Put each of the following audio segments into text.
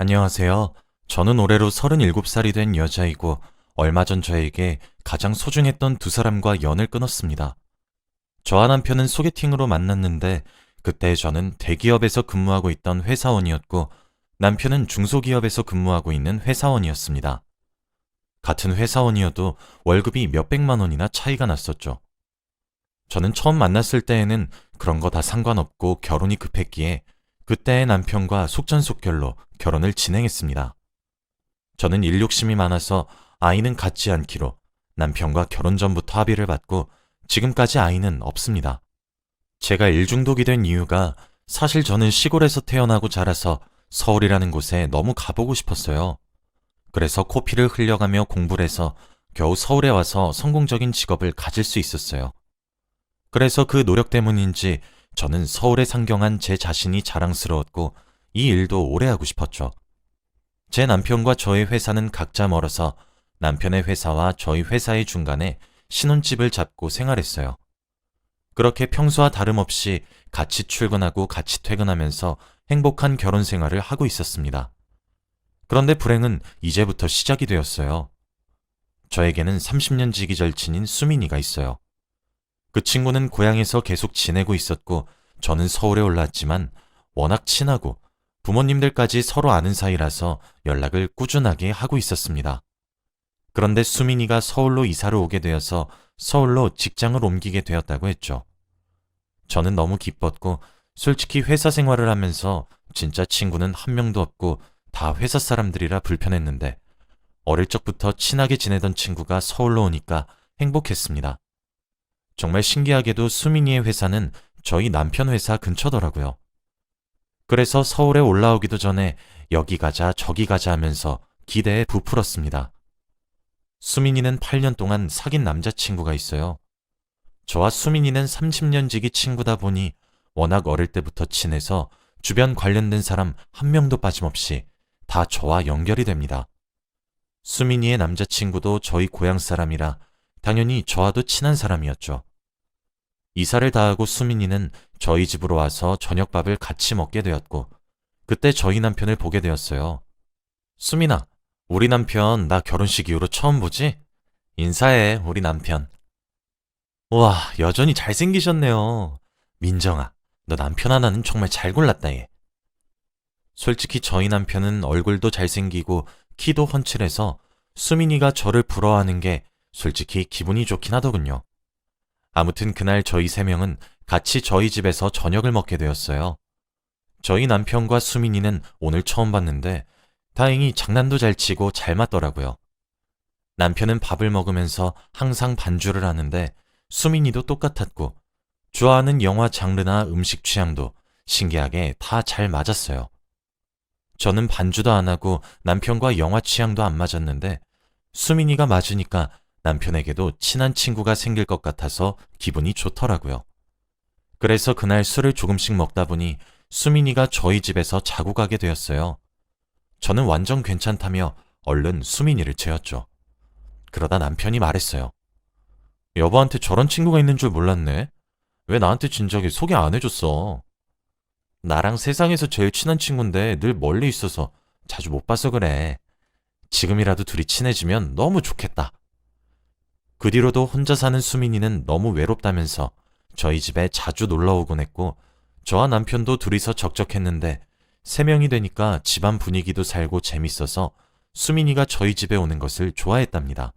안녕하세요. 저는 올해로 37살이 된 여자이고 얼마 전 저에게 가장 소중했던 두 사람과 연을 끊었습니다. 저와 남편은 소개팅으로 만났는데 그때 저는 대기업에서 근무하고 있던 회사원이었고 남편은 중소기업에서 근무하고 있는 회사원이었습니다. 같은 회사원이어도 월급이 몇백만 원이나 차이가 났었죠. 저는 처음 만났을 때에는 그런 거 다 상관없고 결혼이 급했기에 그때의 남편과 속전속결로 결혼을 진행했습니다. 저는 일 욕심이 많아서 아이는 갖지 않기로 남편과 결혼 전부터 합의를 받고 지금까지 아이는 없습니다. 제가 일 중독이 된 이유가 사실 저는 시골에서 태어나고 자라서 서울이라는 곳에 너무 가보고 싶었어요. 그래서 코피를 흘려가며 공부를 해서 겨우 서울에 와서 성공적인 직업을 가질 수 있었어요. 그래서 그 노력 때문인지 저는 서울에 상경한 제 자신이 자랑스러웠고 이 일도 오래 하고 싶었죠. 제 남편과 저의 회사는 각자 멀어서 남편의 회사와 저희 회사의 중간에 신혼집을 잡고 생활했어요. 그렇게 평소와 다름없이 같이 출근하고 같이 퇴근하면서 행복한 결혼 생활을 하고 있었습니다. 그런데 불행은 이제부터 시작이 되었어요. 저에게는 30년 지기 절친인 수민이가 있어요. 그 친구는 고향에서 계속 지내고 있었고 저는 서울에 올라왔지만 워낙 친하고 부모님들까지 서로 아는 사이라서 연락을 꾸준하게 하고 있었습니다. 그런데 수민이가 서울로 이사를 오게 되어서 서울로 직장을 옮기게 되었다고 했죠. 저는 너무 기뻤고 솔직히 회사 생활을 하면서 진짜 친구는 한 명도 없고 다 회사 사람들이라 불편했는데 어릴 적부터 친하게 지내던 친구가 서울로 오니까 행복했습니다. 정말 신기하게도 수민이의 회사는 저희 남편 회사 근처더라고요. 그래서 서울에 올라오기도 전에 여기 가자 저기 가자 하면서 기대에 부풀었습니다. 수민이는 8년 동안 사귄 남자친구가 있어요. 저와 수민이는 30년 지기 친구다 보니 워낙 어릴 때부터 친해서 주변 관련된 사람 한 명도 빠짐없이 다 저와 연결이 됩니다. 수민이의 남자친구도 저희 고향 사람이라 당연히 저와도 친한 사람이었죠. 이사를 다 하고 수민이는 저희 집으로 와서 저녁밥을 같이 먹게 되었고 그때 저희 남편을 보게 되었어요. 수민아, 우리 남편 나 결혼식 이후로 처음 보지? 인사해, 우리 남편. 우와, 여전히 잘생기셨네요. 민정아, 너 남편 하나는 정말 잘 골랐다 얘. 솔직히 저희 남편은 얼굴도 잘생기고 키도 훤칠해서 수민이가 저를 부러워하는 게 솔직히 기분이 좋긴 하더군요. 아무튼 그날 저희 세 명은 같이 저희 집에서 저녁을 먹게 되었어요. 저희 남편과 수민이는 오늘 처음 봤는데 다행히 장난도 잘 치고 잘 맞더라고요. 남편은 밥을 먹으면서 항상 반주를 하는데 수민이도 똑같았고 좋아하는 영화 장르나 음식 취향도 신기하게 다 잘 맞았어요. 저는 반주도 안 하고 남편과 영화 취향도 안 맞았는데 수민이가 맞으니까 남편에게도 친한 친구가 생길 것 같아서 기분이 좋더라고요. 그래서 그날 술을 조금씩 먹다 보니 수민이가 저희 집에서 자고 가게 되었어요. 저는 완전 괜찮다며 얼른 수민이를 재웠죠. 그러다 남편이 말했어요. 여보한테 저런 친구가 있는 줄 몰랐네. 왜 나한테 진작에 소개 안 해줬어? 나랑 세상에서 제일 친한 친구인데 늘 멀리 있어서 자주 못 봐서 그래. 지금이라도 둘이 친해지면 너무 좋겠다. 그 뒤로도 혼자 사는 수민이는 너무 외롭다면서 저희 집에 자주 놀러 오곤 했고 저와 남편도 둘이서 적적했는데 세 명이 되니까 집안 분위기도 살고 재밌어서 수민이가 저희 집에 오는 것을 좋아했답니다.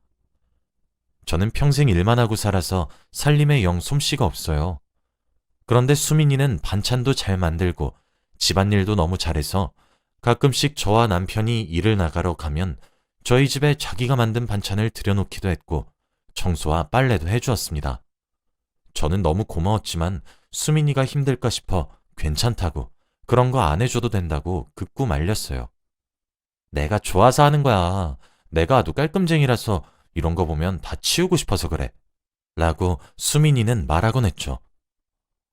저는 평생 일만 하고 살아서 살림에 영 솜씨가 없어요. 그런데 수민이는 반찬도 잘 만들고 집안일도 너무 잘해서 가끔씩 저와 남편이 일을 나가러 가면 저희 집에 자기가 만든 반찬을 들여놓기도 했고 청소와 빨래도 해주었습니다. 저는 너무 고마웠지만 수민이가 힘들까 싶어 괜찮다고 그런 거 안 해줘도 된다고 극구 말렸어요. 내가 좋아서 하는 거야. 내가 아주 깔끔쟁이라서 이런 거 보면 다 치우고 싶어서 그래. 라고 수민이는 말하곤 했죠.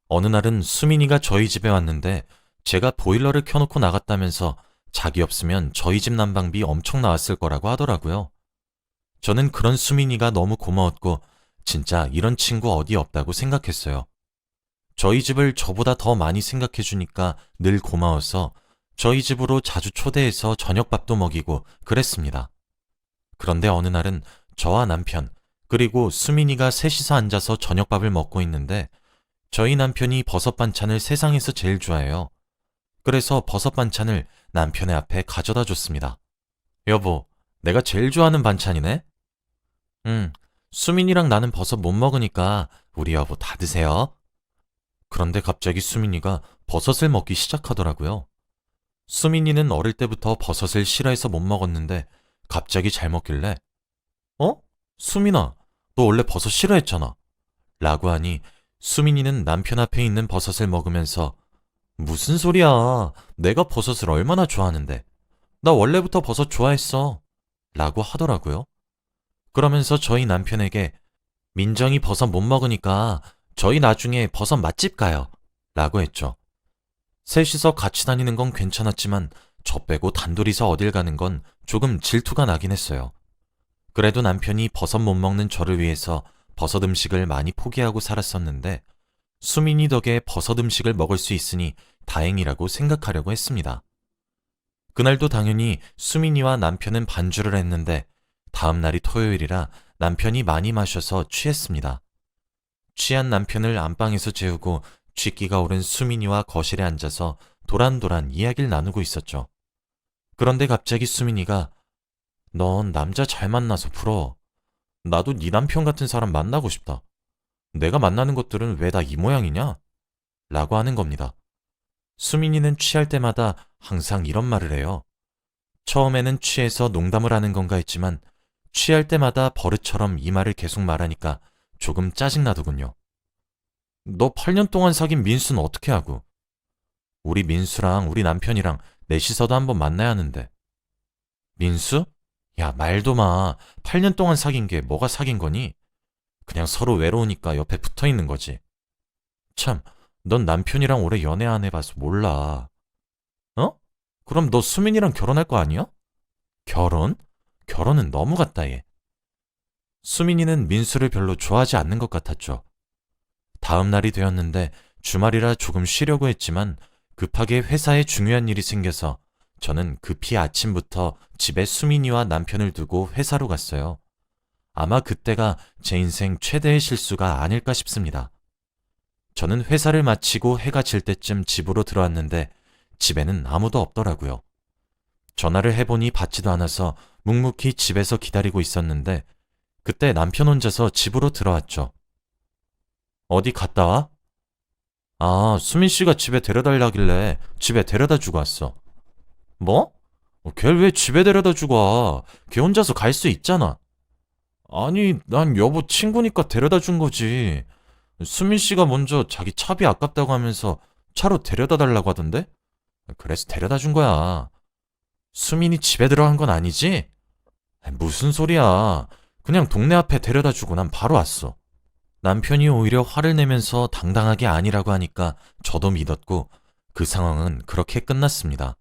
어느 날은 수민이가 저희 집에 왔는데 제가 보일러를 켜놓고 나갔다면서 자기 없으면 저희 집 난방비 엄청 나왔을 거라고 하더라고요. 저는 그런 수민이가 너무 고마웠고 진짜 이런 친구 어디 없다고 생각했어요. 저희 집을 저보다 더 많이 생각해 주니까 늘 고마워서 저희 집으로 자주 초대해서 저녁밥도 먹이고 그랬습니다. 그런데 어느 날은 저와 남편, 그리고 수민이가 셋이서 앉아서 저녁밥을 먹고 있는데 저희 남편이 버섯 반찬을 세상에서 제일 좋아해요. 그래서 버섯 반찬을 남편의 앞에 가져다 줬습니다. 여보, 내가 제일 좋아하는 반찬이네? 응, 수민이랑 나는 버섯 못 먹으니까 우리 여보 다 드세요. 그런데 갑자기 수민이가 버섯을 먹기 시작하더라고요. 수민이는 어릴 때부터 버섯을 싫어해서 못 먹었는데 갑자기 잘 먹길래 어? 수민아, 너 원래 버섯 싫어했잖아. 라고 하니 수민이는 남편 앞에 있는 버섯을 먹으면서 무슨 소리야. 내가 버섯을 얼마나 좋아하는데. 나 원래부터 버섯 좋아했어. 라고 하더라고요. 그러면서 저희 남편에게 민정이 버섯 못 먹으니까 저희 나중에 버섯 맛집 가요. 라고 했죠. 셋이서 같이 다니는 건 괜찮았지만 저 빼고 단둘이서 어딜 가는 건 조금 질투가 나긴 했어요. 그래도 남편이 버섯 못 먹는 저를 위해서 버섯 음식을 많이 포기하고 살았었는데 수민이 덕에 버섯 음식을 먹을 수 있으니 다행이라고 생각하려고 했습니다. 그날도 당연히 수민이와 남편은 반주를 했는데 다음 날이 토요일이라 남편이 많이 마셔서 취했습니다. 취한 남편을 안방에서 재우고 쥐기가 오른 수민이와 거실에 앉아서 도란도란 이야기를 나누고 있었죠. 그런데 갑자기 수민이가 넌 남자 잘 만나서 부러워. 나도 네 남편 같은 사람 만나고 싶다. 내가 만나는 것들은 왜 다 이 모양이냐? 라고 하는 겁니다. 수민이는 취할 때마다 항상 이런 말을 해요. 처음에는 취해서 농담을 하는 건가 했지만 취할 때마다 버릇처럼 이 말을 계속 말하니까 조금 짜증나더군요. 너 8년 동안 사귄 민수는 어떻게 하고? 우리 민수랑 우리 남편이랑 넷이서도 한번 만나야 하는데. 민수? 야, 말도 마. 8년 동안 사귄 게 뭐가 사귄 거니? 그냥 서로 외로우니까 옆에 붙어 있는 거지. 참, 넌 남편이랑 오래 연애 안 해봐서 몰라. 어? 그럼 너 수민이랑 결혼할 거 아니야? 결혼? 결혼은 너무 같다, 얘. 수민이는 민수를 별로 좋아하지 않는 것 같았죠. 다음 날이 되었는데 주말이라 조금 쉬려고 했지만 급하게 회사에 중요한 일이 생겨서 저는 급히 아침부터 집에 수민이와 남편을 두고 회사로 갔어요. 아마 그때가 제 인생 최대의 실수가 아닐까 싶습니다. 저는 회사를 마치고 해가 질 때쯤 집으로 들어왔는데 집에는 아무도 없더라고요. 전화를 해보니 받지도 않아서 묵묵히 집에서 기다리고 있었는데 그때 남편 혼자서 집으로 들어왔죠. 어디 갔다 와? 아, 수민 씨가 집에 데려달라길래 집에 데려다 주고 왔어. 뭐? 걔를 왜 집에 데려다 주고 와? 걔 혼자서 갈 수 있잖아. 아니, 난 여보 친구니까 데려다 준 거지. 수민 씨가 먼저 자기 차비 아깝다고 하면서 차로 데려다 달라고 하던데? 그래서 데려다 준 거야. 수민이 집에 들어간 건 아니지? 무슨 소리야. 그냥 동네 앞에 데려다 주고 난 바로 왔어. 남편이 오히려 화를 내면서 당당하게 아니라고 하니까 저도 믿었고 그 상황은 그렇게 끝났습니다.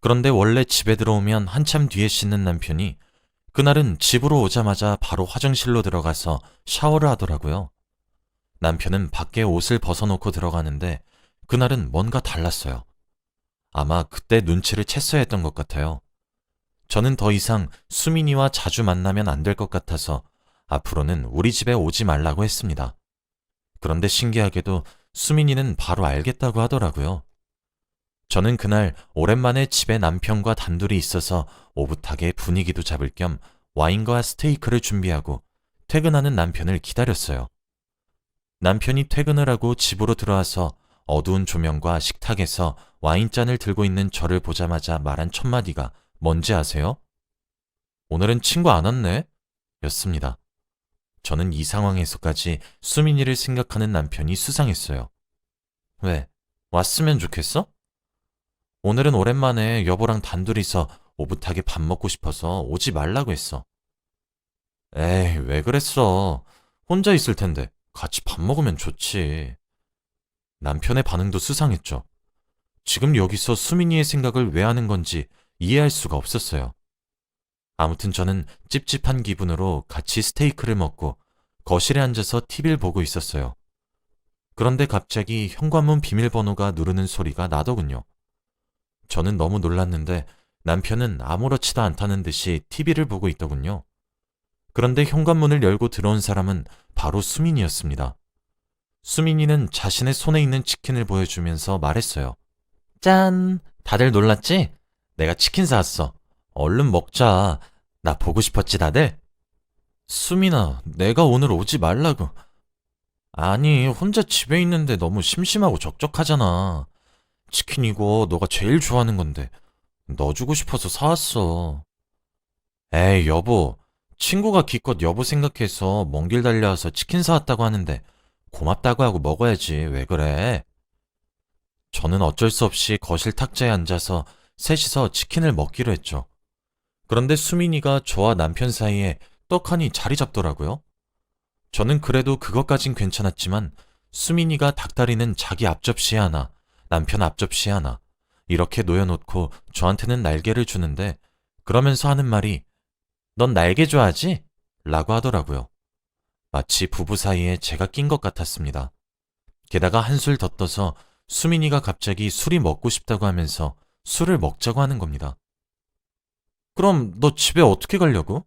그런데 원래 집에 들어오면 한참 뒤에 씻는 남편이 그날은 집으로 오자마자 바로 화장실로 들어가서 샤워를 하더라고요. 남편은 밖에 옷을 벗어놓고 들어가는데 그날은 뭔가 달랐어요. 아마 그때 눈치를 챘어야 했던 것 같아요. 저는 더 이상 수민이와 자주 만나면 안 될 것 같아서 앞으로는 우리 집에 오지 말라고 했습니다. 그런데 신기하게도 수민이는 바로 알겠다고 하더라고요. 저는 그날 오랜만에 집에 남편과 단둘이 있어서 오붓하게 분위기도 잡을 겸 와인과 스테이크를 준비하고 퇴근하는 남편을 기다렸어요. 남편이 퇴근을 하고 집으로 들어와서 어두운 조명과 식탁에서 와인잔을 들고 있는 저를 보자마자 말한 첫 마디가 뭔지 아세요? 오늘은 친구 안 왔네? 였습니다. 저는 이 상황에서까지 수민이를 생각하는 남편이 수상했어요. 왜? 왔으면 좋겠어? 오늘은 오랜만에 여보랑 단둘이서 오붓하게 밥 먹고 싶어서 오지 말라고 했어. 에이, 왜 그랬어? 혼자 있을 텐데 같이 밥 먹으면 좋지. 남편의 반응도 수상했죠. 지금 여기서 수민이의 생각을 왜 하는 건지 이해할 수가 없었어요. 아무튼 저는 찝찝한 기분으로 같이 스테이크를 먹고 거실에 앉아서 TV를 보고 있었어요. 그런데 갑자기 현관문 비밀번호가 누르는 소리가 나더군요. 저는 너무 놀랐는데 남편은 아무렇지도 않다는 듯이 TV를 보고 있더군요. 그런데 현관문을 열고 들어온 사람은 바로 수민이었습니다. 수민이는 자신의 손에 있는 치킨을 보여주면서 말했어요. 짠! 다들 놀랐지? 내가 치킨 사왔어. 얼른 먹자. 나 보고 싶었지, 다들? 수민아, 내가 오늘 오지 말라고. 아니, 혼자 집에 있는데 너무 심심하고 적적하잖아. 치킨 이거 너가 제일 좋아하는 건데. 너 주고 싶어서 사왔어. 에이, 여보. 친구가 기껏 여보 생각해서 먼 길 달려와서 치킨 사왔다고 하는데 고맙다고 하고 먹어야지. 왜 그래? 저는 어쩔 수 없이 거실 탁자에 앉아서 셋이서 치킨을 먹기로 했죠. 그런데 수민이가 저와 남편 사이에 떡하니 자리 잡더라고요. 저는 그래도 그것까진 괜찮았지만 수민이가 닭다리는 자기 앞접시에 하나, 남편 앞접시에 하나 이렇게 놓여놓고 저한테는 날개를 주는데 그러면서 하는 말이 넌 날개 좋아하지? 라고 하더라고요. 마치 부부 사이에 제가 낀 것 같았습니다. 게다가 한술 더 떠서 수민이가 갑자기 술이 먹고 싶다고 하면서 술을 먹자고 하는 겁니다. 그럼 너 집에 어떻게 가려고?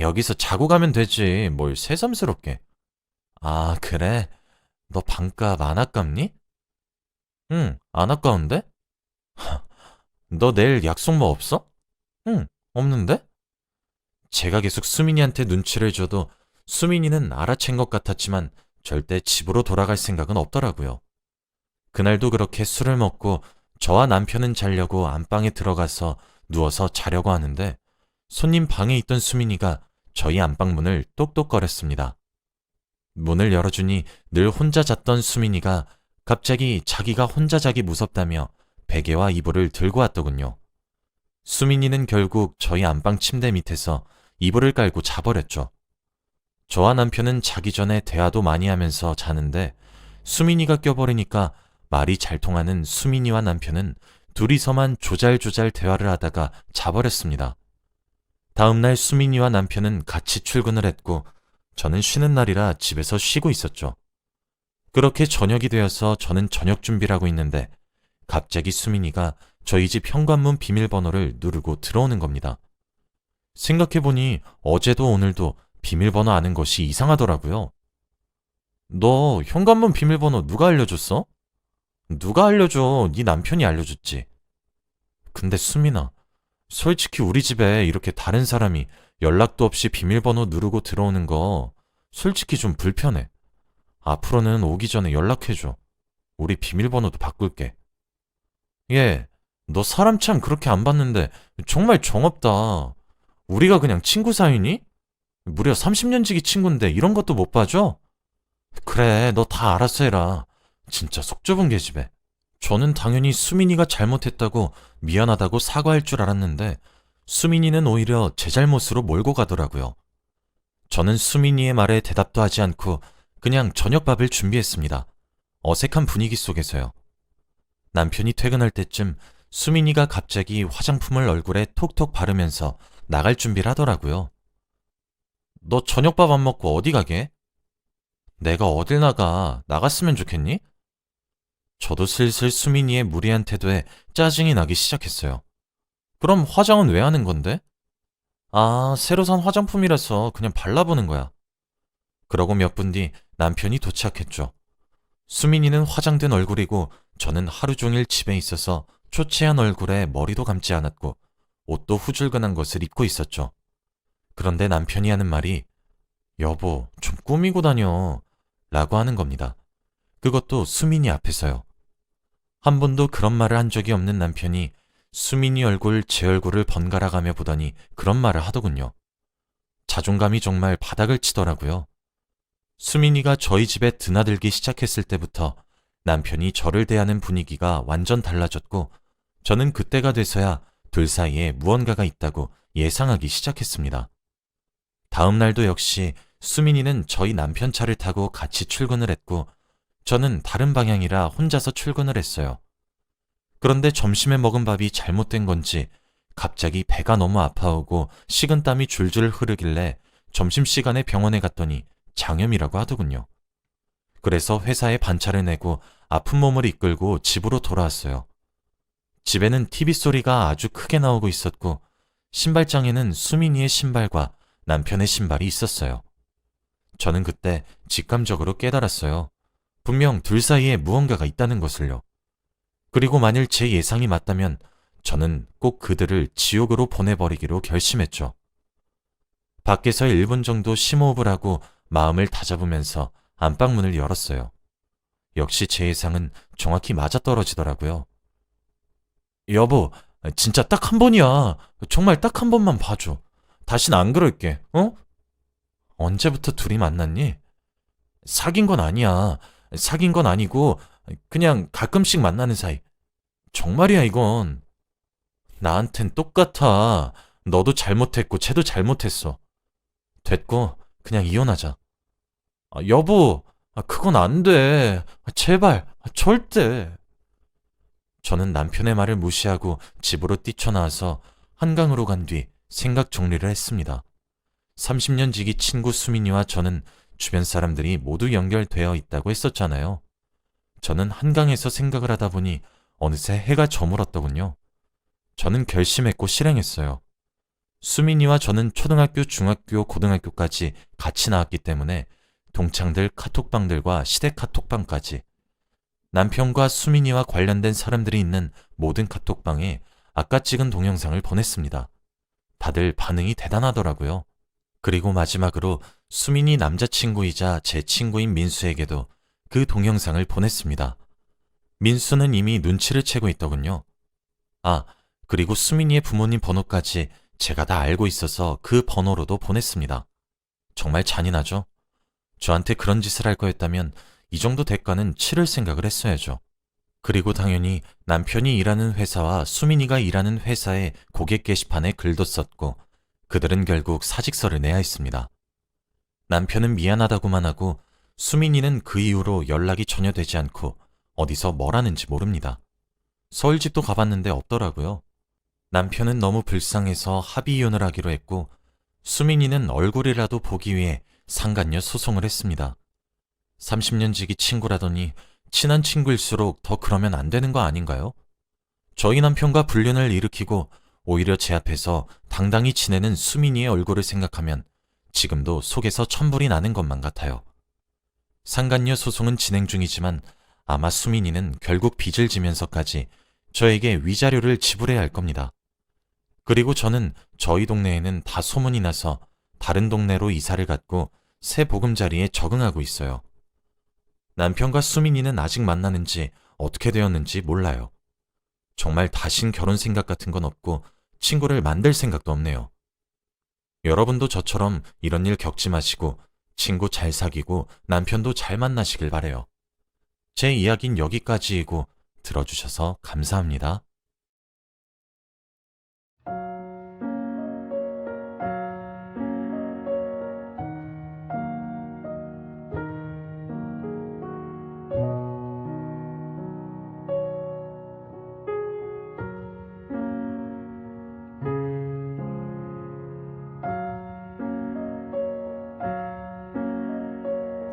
여기서 자고 가면 되지. 뭘 새삼스럽게. 아, 그래? 너 방값 안 아깝니? 응, 안 아까운데? 너 내일 약속 뭐 없어? 응, 없는데? 제가 계속 수민이한테 눈치를 줘도 수민이는 알아챈 것 같았지만 절대 집으로 돌아갈 생각은 없더라고요. 그날도 그렇게 술을 먹고 저와 남편은 자려고 안방에 들어가서 누워서 자려고 하는데 손님 방에 있던 수민이가 저희 안방 문을 똑똑거렸습니다. 문을 열어주니 늘 혼자 잤던 수민이가 갑자기 자기가 혼자 자기 무섭다며 베개와 이불을 들고 왔더군요. 수민이는 결국 저희 안방 침대 밑에서 이불을 깔고 자버렸죠. 저와 남편은 자기 전에 대화도 많이 하면서 자는데 수민이가 껴버리니까 말이 잘 통하는 수민이와 남편은 둘이서만 조잘조잘 대화를 하다가 자버렸습니다. 다음날 수민이와 남편은 같이 출근을 했고 저는 쉬는 날이라 집에서 쉬고 있었죠. 그렇게 저녁이 되어서 저는 저녁 준비를 하고 있는데 갑자기 수민이가 저희 집 현관문 비밀번호를 누르고 들어오는 겁니다. 생각해보니 어제도 오늘도 비밀번호 아는 것이 이상하더라고요. 너 현관문 비밀번호 누가 알려줬어? 누가 알려줘? 네 남편이 알려줬지. 근데 수민아, 솔직히 우리 집에 이렇게 다른 사람이 연락도 없이 비밀번호 누르고 들어오는 거 솔직히 좀 불편해. 앞으로는 오기 전에 연락해줘. 우리 비밀번호도 바꿀게. 얘, 너 사람 참 그렇게 안 봤는데 정말 정없다. 우리가 그냥 친구 사이니? 무려 30년 지기 친구인데 이런 것도 못 봐줘? 그래, 너 다 알아서 해라. 진짜 속 좁은 계집애. 저는 당연히 수민이가 잘못했다고 미안하다고 사과할 줄 알았는데 수민이는 오히려 제 잘못으로 몰고 가더라고요. 저는 수민이의 말에 대답도 하지 않고 그냥 저녁밥을 준비했습니다. 어색한 분위기 속에서요. 남편이 퇴근할 때쯤 수민이가 갑자기 화장품을 얼굴에 톡톡 바르면서 나갈 준비를 하더라고요. 너 저녁밥 안 먹고 어디 가게? 내가 어딜 나가? 나갔으면 좋겠니? 저도 슬슬 수민이의 무리한 태도에 짜증이 나기 시작했어요. 그럼 화장은 왜 하는 건데? 아, 새로 산 화장품이라서 그냥 발라보는 거야. 그러고 몇 분 뒤 남편이 도착했죠. 수민이는 화장된 얼굴이고 저는 하루 종일 집에 있어서 초췌한 얼굴에 머리도 감지 않았고 옷도 후줄근한 것을 입고 있었죠. 그런데 남편이 하는 말이 여보, 좀 꾸미고 다녀 라고 하는 겁니다. 그것도 수민이 앞에서요. 한 번도 그런 말을 한 적이 없는 남편이 수민이 얼굴, 제 얼굴을 번갈아 가며 보더니 그런 말을 하더군요. 자존감이 정말 바닥을 치더라고요. 수민이가 저희 집에 드나들기 시작했을 때부터 남편이 저를 대하는 분위기가 완전 달라졌고 저는 그때가 돼서야 둘 사이에 무언가가 있다고 예상하기 시작했습니다. 다음 날도 역시 수민이는 저희 남편 차를 타고 같이 출근을 했고 저는 다른 방향이라 혼자서 출근을 했어요. 그런데 점심에 먹은 밥이 잘못된 건지 갑자기 배가 너무 아파오고 식은땀이 줄줄 흐르길래 점심시간에 병원에 갔더니 장염이라고 하더군요. 그래서 회사에 반차를 내고 아픈 몸을 이끌고 집으로 돌아왔어요. 집에는 TV 소리가 아주 크게 나오고 있었고 신발장에는 수민이의 신발과 남편의 신발이 있었어요. 저는 그때 직감적으로 깨달았어요. 분명 둘 사이에 무언가가 있다는 것을요. 그리고 만일 제 예상이 맞다면 저는 꼭 그들을 지옥으로 보내버리기로 결심했죠. 밖에서 1분 정도 심호흡을 하고 마음을 다잡으면서 안방문을 열었어요. 역시 제 예상은 정확히 맞아떨어지더라고요. 여보, 진짜 딱 한 번이야. 정말 딱 한 번만 봐줘. 다신 안 그럴게, 어? 언제부터 둘이 만났니? 사귄 건 아니야. 사귄 건 아니고 그냥 가끔씩 만나는 사이. 정말이야, 이건. 나한텐 똑같아. 너도 잘못했고 쟤도 잘못했어. 됐고 그냥 이혼하자. 여보, 그건 안 돼. 제발, 절대. 저는 남편의 말을 무시하고 집으로 뛰쳐나와서 한강으로 간 뒤 생각 정리를 했습니다. 30년 지기 친구 수민이와 저는 주변 사람들이 모두 연결되어 있다고 했었잖아요. 저는 한강에서 생각을 하다 보니 어느새 해가 저물었더군요. 저는 결심했고 실행했어요. 수민이와 저는 초등학교, 중학교, 고등학교까지 같이 나왔기 때문에 동창들 카톡방들과 시댁 카톡방까지 남편과 수민이와 관련된 사람들이 있는 모든 카톡방에 아까 찍은 동영상을 보냈습니다. 다들 반응이 대단하더라고요. 그리고 마지막으로 수민이 남자친구이자 제 친구인 민수에게도 그 동영상을 보냈습니다. 민수는 이미 눈치를 채고 있더군요. 그리고 수민이의 부모님 번호까지 제가 다 알고 있어서 그 번호로도 보냈습니다. 정말 잔인하죠? 저한테 그런 짓을 할 거였다면 이 정도 대가는 치를 생각을 했어야죠. 그리고 당연히 남편이 일하는 회사와 수민이가 일하는 회사의 고객 게시판에 글도 썼고 그들은 결국 사직서를 내야 했습니다. 남편은 미안하다고만 하고 수민이는 그 이후로 연락이 전혀 되지 않고 어디서 뭘 하는지 모릅니다. 서울집도 가봤는데 없더라고요. 남편은 너무 불쌍해서 합의 이혼을 하기로 했고 수민이는 얼굴이라도 보기 위해 상간녀 소송을 했습니다. 30년 지기 친구라더니 친한 친구일수록 더 그러면 안 되는 거 아닌가요? 저희 남편과 불륜을 일으키고 오히려 제 앞에서 당당히 지내는 수민이의 얼굴을 생각하면 지금도 속에서 천불이 나는 것만 같아요. 상간녀 소송은 진행 중이지만 아마 수민이는 결국 빚을 지면서까지 저에게 위자료를 지불해야 할 겁니다. 그리고 저는 저희 동네에는 다 소문이 나서 다른 동네로 이사를 갔고 새 보금자리에 적응하고 있어요. 남편과 수민이는 아직 만나는지 어떻게 되었는지 몰라요. 정말 다신 결혼 생각 같은 건 없고 친구를 만들 생각도 없네요. 여러분도 저처럼 이런 일 겪지 마시고 친구 잘 사귀고 남편도 잘 만나시길 바래요. 제 이야기는 여기까지이고 들어주셔서 감사합니다.